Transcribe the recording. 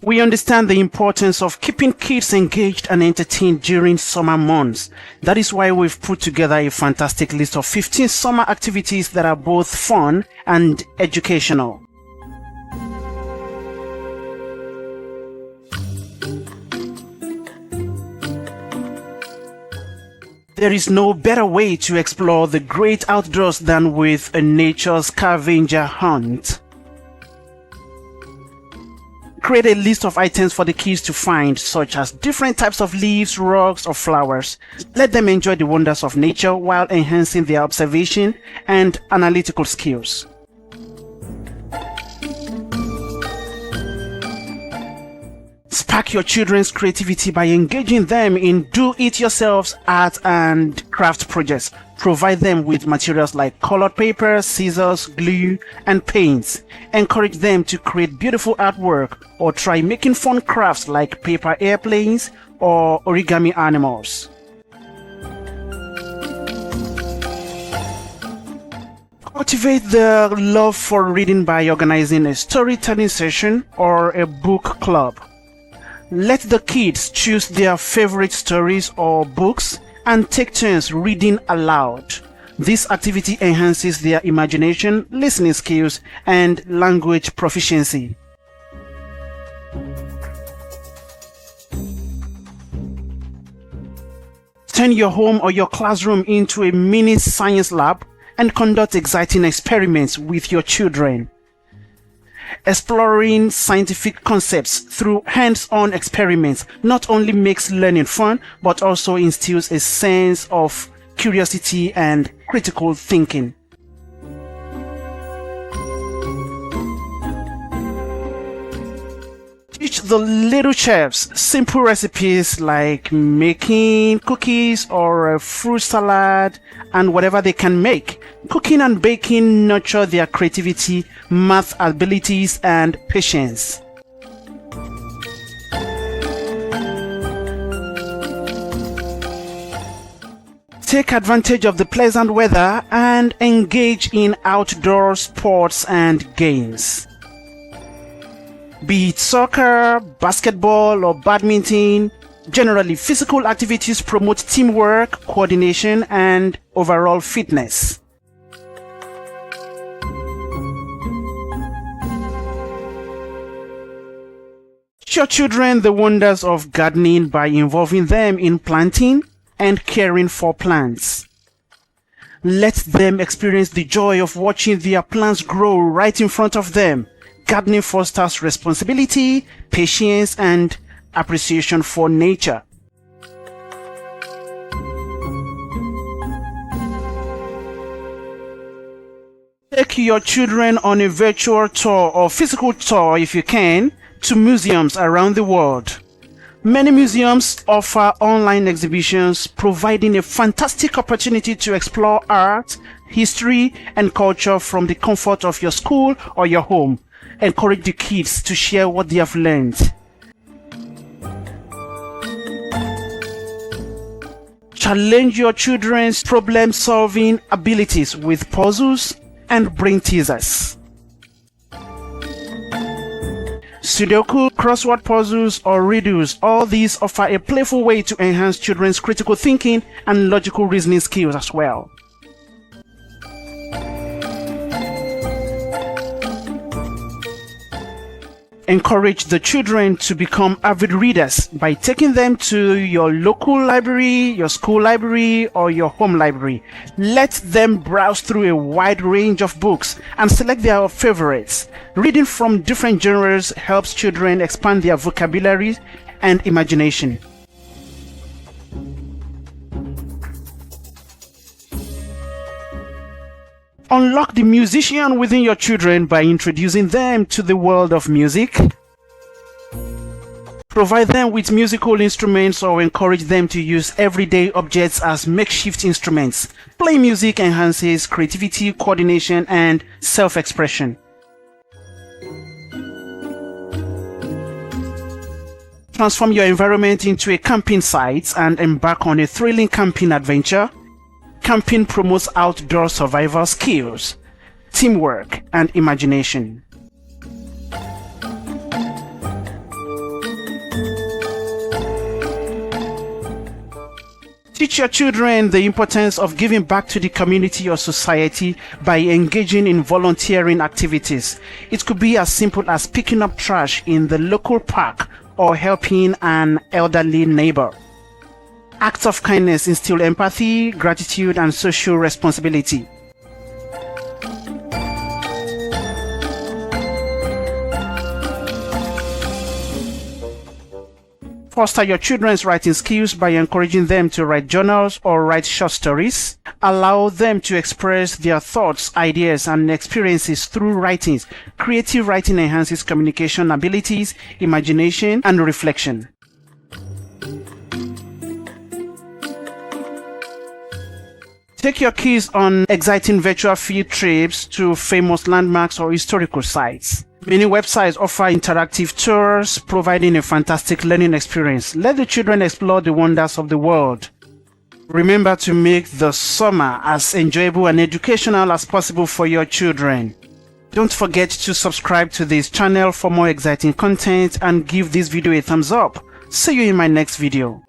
We understand the importance of keeping kids engaged and entertained during summer months. That is why we've put together a fantastic list of 15 summer activities that are both fun and educational. There is no better way to explore the great outdoors than with a nature scavenger hunt. Create a list of items for the kids to find, such as different types of leaves, rocks, or flowers. Let them enjoy the wonders of nature while enhancing their observation and analytical skills. Spark your children's creativity by engaging them in do-it-yourself art and craft projects. Provide them with materials like colored paper, scissors, glue, and paints. Encourage them to create beautiful artwork or try making fun crafts like paper airplanes or origami animals. Cultivate their love for reading by organizing a storytelling session or a book club. Let the kids choose their favorite stories or books and take turns reading aloud. This activity enhances their imagination, listening skills, and language proficiency. Turn your home or your classroom into a mini science lab and conduct exciting experiments with your children. Exploring scientific concepts through hands-on experiments not only makes learning fun, but also instills a sense of curiosity and critical thinking. Teach the little chefs simple recipes like making cookies or a fruit salad and whatever they can make. Cooking and baking nurture their creativity, math abilities, and patience. Take advantage of the pleasant weather and engage in outdoor sports and games. Be it soccer, basketball, or badminton, generally physical activities promote teamwork, coordination, and overall fitness. Teach your children the wonders of gardening by involving them in planting and caring for plants. Let them experience the joy of watching their plants grow right in front of them. Gardening fosters responsibility, patience, and appreciation for nature. Take your children on a virtual tour or physical tour, if you can, to museums around the world. Many museums offer online exhibitions, providing a fantastic opportunity to explore art, history, and culture from the comfort of your school or your home. Encourage the kids to share what they have learned. Challenge your children's problem-solving abilities with puzzles and brain teasers. Sudoku, crossword puzzles, or riddles, all these offer a playful way to enhance children's critical thinking and logical reasoning skills as well. Encourage the children to become avid readers by taking them to your local library, your school library, or your home library. Let them browse through a wide range of books and select their favorites. Reading from different genres helps children expand their vocabulary and imagination. Unlock the musician within your children by introducing them to the world of music. Provide them with musical instruments or encourage them to use everyday objects as makeshift instruments. Playing music enhances creativity, coordination, and self-expression. Transform your environment into a camping site and embark on a thrilling camping adventure. Camping promotes outdoor survival skills, teamwork, and imagination. Teach your children the importance of giving back to the community or society by engaging in volunteering activities. It could be as simple as picking up trash in the local park or helping an elderly neighbor. Acts of kindness instill empathy, gratitude, and social responsibility. Foster your children's writing skills by encouraging them to write journals or write short stories. Allow them to express their thoughts, ideas, and experiences through writings. Creative writing enhances communication abilities, imagination, and reflection. Take your kids on exciting virtual field trips to famous landmarks or historical sites. Many websites offer interactive tours, providing a fantastic learning experience. Let the children explore the wonders of the world. Remember to make the summer as enjoyable and educational as possible for your children. Don't forget to subscribe to this channel for more exciting content and give this video a thumbs up. See you in my next video.